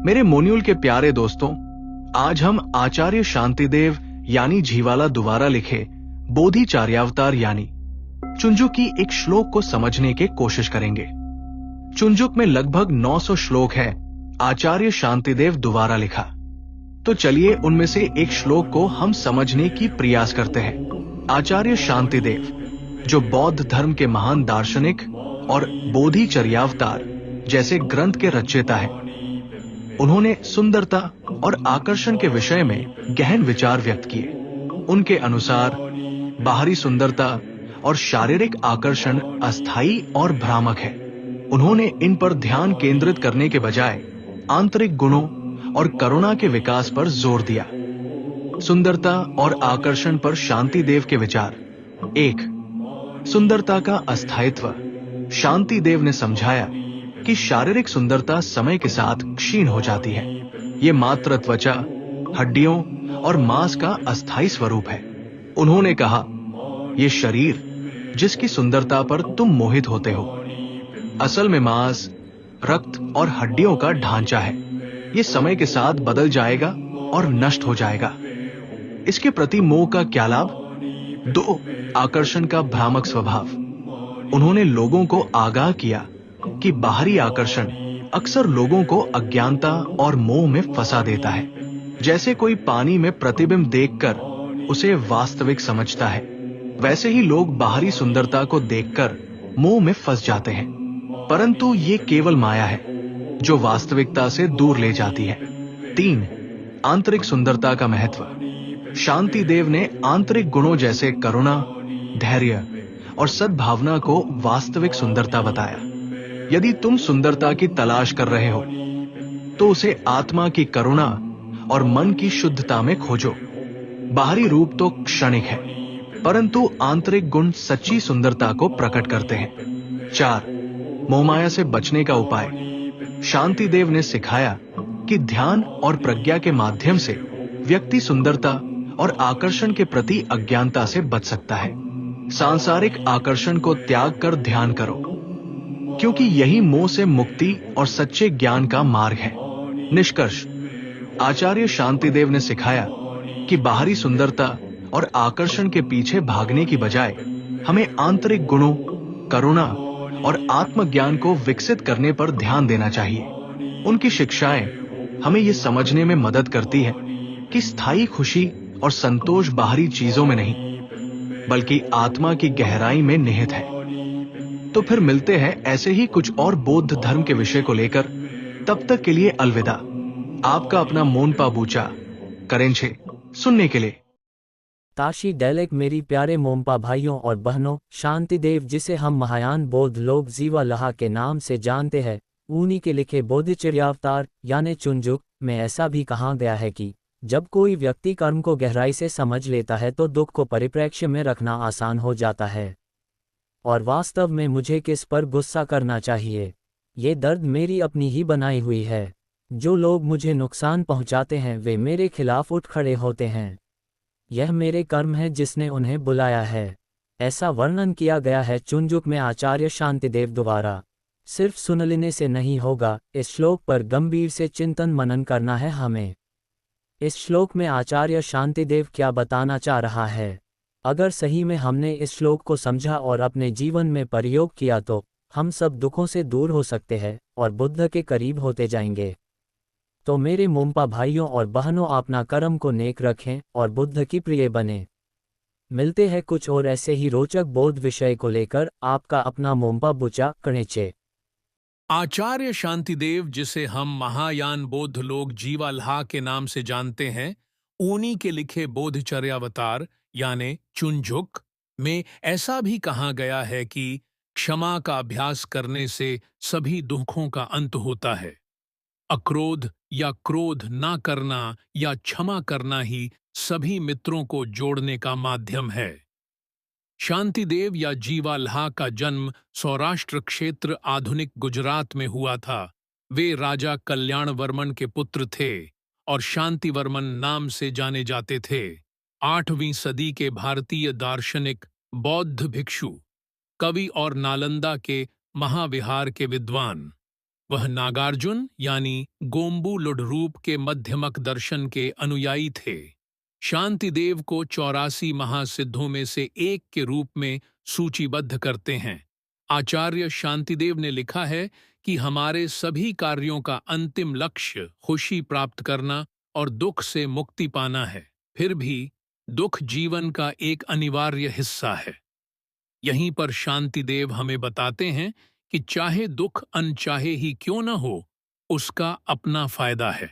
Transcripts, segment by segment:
मेरे मोन्यूल के प्यारे दोस्तों, आज हम आचार्य शांतिदेव यानी झीवाला द्वारा लिखे बोधिचर्यावतार यानी चुंजुक की एक श्लोक को समझने की कोशिश करेंगे। चुंजुक में लगभग 900 श्लोक है आचार्य शांतिदेव द्वारा लिखा। तो चलिए उनमें से एक श्लोक को हम समझने की प्रयास करते हैं। आचार्य शांतिदेव, जो बौद्ध धर्म के महान दार्शनिक और बोधिचर्यावतार जैसे ग्रंथ के रचयिता हैं, उन्होंने सुंदरता और आकर्षण के विषय में गहन विचार व्यक्त किए। उनके अनुसार बाहरी सुंदरता और शारीरिक आकर्षण अस्थायी और भ्रामक है। उन्होंने इन पर ध्यान केंद्रित करने के बजाय आंतरिक गुणों और करुणा के विकास पर जोर दिया। सुंदरता और आकर्षण पर शांतिदेव के विचार। 1. सुंदरता का अस्थायित्व। शांतिदेव ने समझाया कि शारीरिक सुंदरता समय के साथ क्षीण हो जाती है। ये मात्र त्वचा, हड्डियों और मांस का अस्थायी स्वरूप है। उन्होंने कहा, ये शरीर जिसकी सुंदरता पर तुम मोहित होते हो, असल में मांस, रक्त और हड्डियों का ढांचा है। ये समय के साथ बदल जाएगा और नष्ट हो जाएगा। इसके प्रति मोह का क्या लाभ? 2. आकर्षण का भ्रामक स्वभाव। उन्होंने लोगों को आगाह किया कि बाहरी आकर्षण अक्सर लोगों को अज्ञानता और मोह में फंसा देता है। जैसे कोई पानी में प्रतिबिंब देखकर उसे वास्तविक समझता है, वैसे ही लोग बाहरी सुंदरता को देखकर मोह में फंस जाते हैं। परंतु ये केवल माया है जो वास्तविकता से दूर ले जाती है। 3. आंतरिक सुंदरता का महत्व। शांतिदेव ने आंतरिक गुणों जैसे करुणा, धैर्य और सद्भावना को वास्तविक सुंदरता बताया। यदि तुम सुंदरता की तलाश कर रहे हो, तो उसे आत्मा की करुणा और मन की शुद्धता में खोजो। बाहरी रूप तो क्षणिक है, परंतु आंतरिक गुण सच्ची सुंदरता को प्रकट करते हैं। 4. मोहमाया से बचने का उपाय। शांतिदेव ने सिखाया कि ध्यान और प्रज्ञा के माध्यम से व्यक्ति सुंदरता और आकर्षण के प्रति अज्ञानता से बच सकता है। सांसारिक आकर्षण को त्याग कर ध्यान करो, क्योंकि यही मोह से मुक्ति और सच्चे ज्ञान का मार्ग है। निष्कर्ष, आचार्य शांतिदेव ने सिखाया कि बाहरी सुंदरता और आकर्षण के पीछे भागने की बजाय हमें आंतरिक गुणों, करुणा और आत्मज्ञान को विकसित करने पर ध्यान देना चाहिए। उनकी शिक्षाएं हमें ये समझने में मदद करती है कि स्थायी खुशी और संतोष बाहरी चीजों में नहीं, बल्कि आत्मा की गहराई में निहित है। तो फिर मिलते हैं ऐसे ही कुछ और बौद्ध धर्म के विषय को लेकर। तब तक के लिए अलविदा। आपका अपना मोनपा बूचा करेंछे सुनने के लिए। ताशी डेलेक। मेरी प्यारे मोम्पा भाइयों और बहनों, शांतिदेव, जिसे हम महायान बौद्ध लोग जीवालाहा के नाम से जानते हैं, उन्हीं के लिखे बोधिचर्यावतार यानी चुंजुक में ऐसा भी कहा गया है कि जब कोई व्यक्ति कर्म को गहराई से समझ लेता है तो दुख को परिप्रेक्ष्य में रखना आसान हो जाता है। और वास्तव में मुझे किस पर गुस्सा करना चाहिए? ये दर्द मेरी अपनी ही बनाई हुई है। जो लोग मुझे नुकसान पहुंचाते हैं वे मेरे खिलाफ उठ खड़े होते हैं। यह मेरे कर्म है जिसने उन्हें बुलाया है। ऐसा वर्णन किया गया है चुंजुक में आचार्य शांतिदेव द्वारा। सिर्फ सुन लेने से नहीं होगा, इस श्लोक पर गंभीर से चिंतन मनन करना है हमें। इस श्लोक में आचार्य शांतिदेव क्या बताना चाह रहा है? अगर सही में हमने इस श्लोक को समझा और अपने जीवन में प्रयोग किया तो हम सब दुखों से दूर हो सकते हैं और बुद्ध के करीब होते जाएंगे। तो मेरे मोम्पा भाइयों और बहनों, अपना कर्म को नेक रखें और बुद्ध की प्रिय बने। मिलते हैं कुछ और ऐसे ही रोचक बौद्ध विषय को लेकर। आपका अपना मोम्पा बुचा करेंचे। आचार्य शांतिदेव, जिसे हम महायान बौद्ध लोग जीवाल्हा के नाम से जानते हैं, उन्हीं के लिखे बोधिचर्यावतार यानी चुंजुक में ऐसा भी कहा गया है कि क्षमा का अभ्यास करने से सभी दुखों का अंत होता है। अक्रोध या क्रोध ना करना या क्षमा करना ही सभी मित्रों को जोड़ने का माध्यम है। शांतिदेव या जीवाल्हा का जन्म सौराष्ट्र क्षेत्र आधुनिक गुजरात में हुआ था। वे राजा कल्याणवर्मन के पुत्र थे और शांतिवर्मन नाम से जाने जाते थे। 8वीं सदी के भारतीय दार्शनिक, बौद्ध भिक्षु, कवि और नालंदा के महाविहार के विद्वान। वह नागार्जुन यानी गोम्बू लुढरूप के मध्यमक दर्शन के अनुयायी थे। शांतिदेव को 84 महासिद्धों में से एक के रूप में सूचीबद्ध करते हैं। आचार्य शांतिदेव ने लिखा है कि हमारे सभी कार्यों का अंतिम लक्ष्य खुशी प्राप्त करना और दुख से मुक्ति पाना है। फिर भी दुख जीवन का एक अनिवार्य हिस्सा है। यहीं पर शांतिदेव हमें बताते हैं कि चाहे दुख अनचाहे ही क्यों न हो, उसका अपना फायदा है।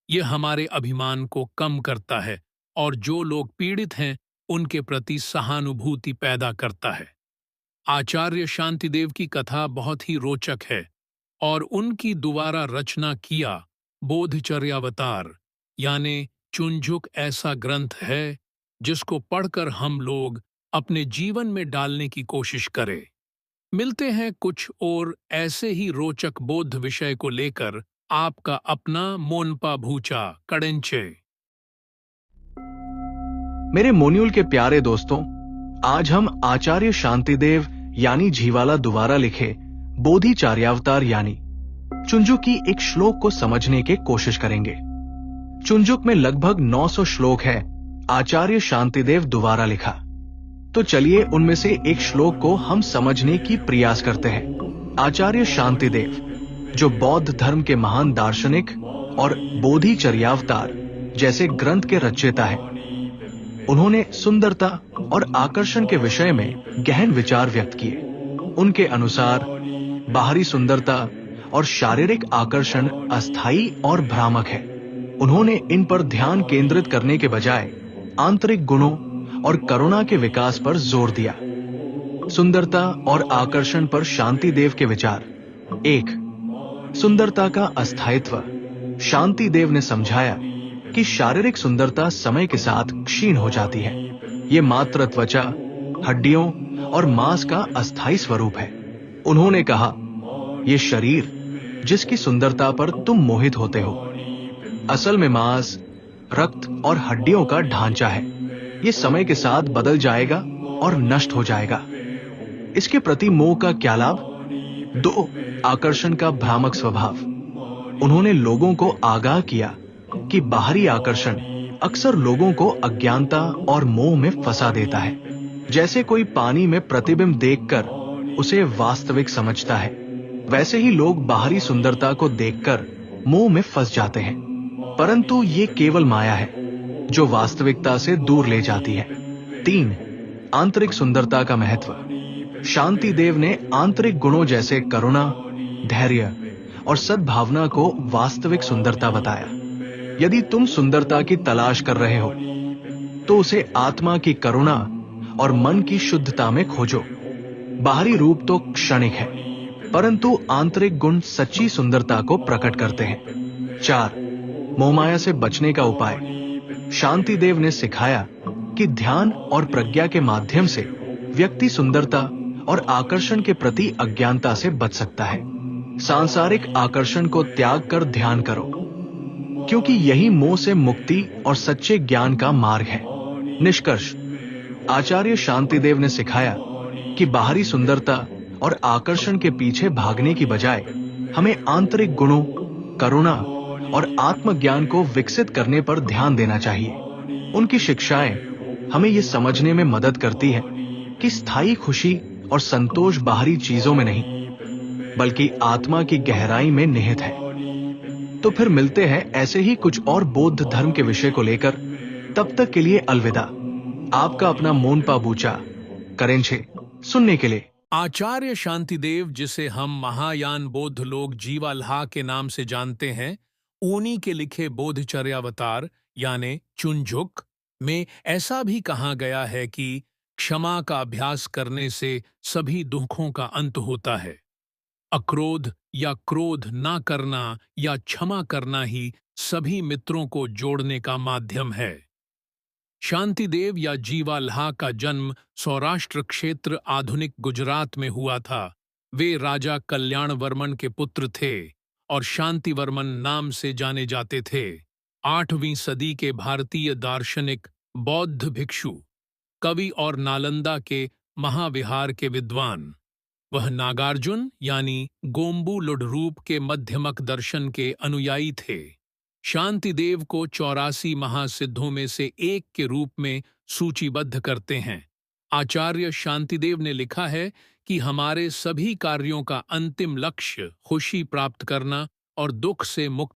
यह हमारे अभिमान को कम करता है और जो लोग पीड़ित हैं उनके प्रति सहानुभूति पैदा करता है। आचार्य शांतिदेव की कथा बहुत ही रोचक है और उनकी दोबारा रचना किया बोधचर्यावतार यानी चुंजुक ऐसा ग्रंथ है जिसको पढ़कर हम लोग अपने जीवन में डालने की कोशिश करें। मिलते हैं कुछ और ऐसे ही रोचक बौद्ध विषय को लेकर। आपका अपना मोनपा भूचा कड़ेंचे। मेरे मोन्यूल के प्यारे दोस्तों, आज हम आचार्य शांतिदेव यानी झीवाला द्वारा लिखे बोधिचर्यावतार यानी चुंजुक की एक श्लोक को समझने की कोशिश करेंगे। चुंजुक में लगभग 900 श्लोक है, आचार्य शांतिदेव द्वारा लिखा। तो चलिए उनमें से एक श्लोक को हम समझने की प्रयास करते हैं। आचार्य शांतिदेव जो बौद्ध धर्म के महान दार्शनिक और बोधिचर्यावतार जैसे ग्रंथ के रचयिता हैं, उन्होंने सुंदरता और आकर्षण के विषय में गहन विचार व्यक्त किए। उनके अनुसार बाहरी सुंदरता और शारीरिक आकर्षण अस्थायी और भ्रामक है। उन्होंने इन पर ध्यान केंद्रित करने के बजाय आंतरिक गुणों और करुणा के विकास पर जोर दिया। सुंदरता और आकर्षण पर शांतिदेव के विचार। 1. सुंदरता का अस्थायित्व। शांतिदेव ने समझाया कि शारीरिक सुंदरता समय के साथ क्षीण हो जाती है। ये मात्र त्वचा, हड्डियों और मांस का अस्थायी स्वरूप है। उन्होंने कहा, ये शरीर जिसकी सुंदरता पर तुम मोहित होते हो, असल में मांस, रक्त और हड्डियों का ढांचा है। ये समय के साथ बदल जाएगा और नष्ट हो जाएगा। इसके प्रति मोह का क्या लाभ? 2. आकर्षण का भ्रामक स्वभाव। उन्होंने लोगों को आगाह किया कि बाहरी आकर्षण अक्सर लोगों को अज्ञानता और मोह में फंसा देता है। जैसे कोई पानी में प्रतिबिंब देखकर उसे वास्तविक समझता है, वैसे ही लोग बाहरी सुंदरता को देखकर मोह में फंस जाते हैं। परंतु ये केवल माया है जो वास्तविकता से दूर ले जाती है। 3. आंतरिक सुंदरता का महत्व। शांतिदेव ने आंतरिक गुणों जैसे करुणा, धैर्य और सद्भावना को वास्तविक सुंदरता बताया। यदि तुम सुंदरता की तलाश कर रहे हो तो उसे आत्मा की करुणा और मन की शुद्धता में खोजो। बाहरी रूप तो क्षणिक है, परंतु आंतरिक गुण सच्ची सुंदरता को प्रकट करते हैं। 4. मोहमाया से बचने का उपाय। शांतिदेव ने सिखाया कि ध्यान और प्रज्ञा के माध्यम से व्यक्ति सुंदरता और आकर्षण के प्रति अज्ञानता से बच सकता है। सांसारिक आकर्षण को त्याग कर ध्यान करो, क्योंकि यही मोह से मुक्ति और सच्चे ज्ञान का मार्ग है। निष्कर्ष, आचार्य शांतिदेव ने सिखाया कि बाहरी सुंदरता और आकर्षण के पीछे भागने की बजाय हमें आंतरिक गुणों, करुणा और आत्मज्ञान को विकसित करने पर ध्यान देना चाहिए। उनकी शिक्षाएं हमें यह समझने में मदद करती है कि स्थायी खुशी और संतोष बाहरी चीजों में नहीं, बल्कि आत्मा की गहराई में निहित है। तो फिर मिलते हैं ऐसे ही कुछ और बौद्ध धर्म के विषय को लेकर। तब तक के लिए अलविदा। आपका अपना मोनपा बूचा करेंछे सुनने के लिए। आचार्य शांतिदेव, जिसे हम महायान बौद्ध लोग जीवाल्हा के नाम से जानते हैं, उन्हीं के लिखे बोधचर्यावतार यानी चुंजुक में ऐसा भी कहा गया है कि क्षमा का अभ्यास करने से सभी दुखों का अंत होता है। अक्रोध या क्रोध ना करना या क्षमा करना ही सभी मित्रों को जोड़ने का माध्यम है। शांतिदेव या जीवाल्हा का जन्म सौराष्ट्र क्षेत्र आधुनिक गुजरात में हुआ था। वे राजा कल्याणवर्मन के पुत्र थे और शांतिवर्मन नाम से जाने जाते थे। 8वीं सदी के भारतीय दार्शनिक, बौद्ध भिक्षु, कवि और नालंदा के महाविहार के विद्वान। वह नागार्जुन यानी गोम्बू लुढ़रूप के मध्यमक दर्शन के अनुयायी थे। शांतिदेव को 84 महासिद्धों में से एक के रूप में सूचीबद्ध करते हैं। आचार्य शांतिदेव ने लिखा है कि हमारे सभी कार्यों का अंतिम लक्ष्य खुशी प्राप्त करना और दुख से मुक्त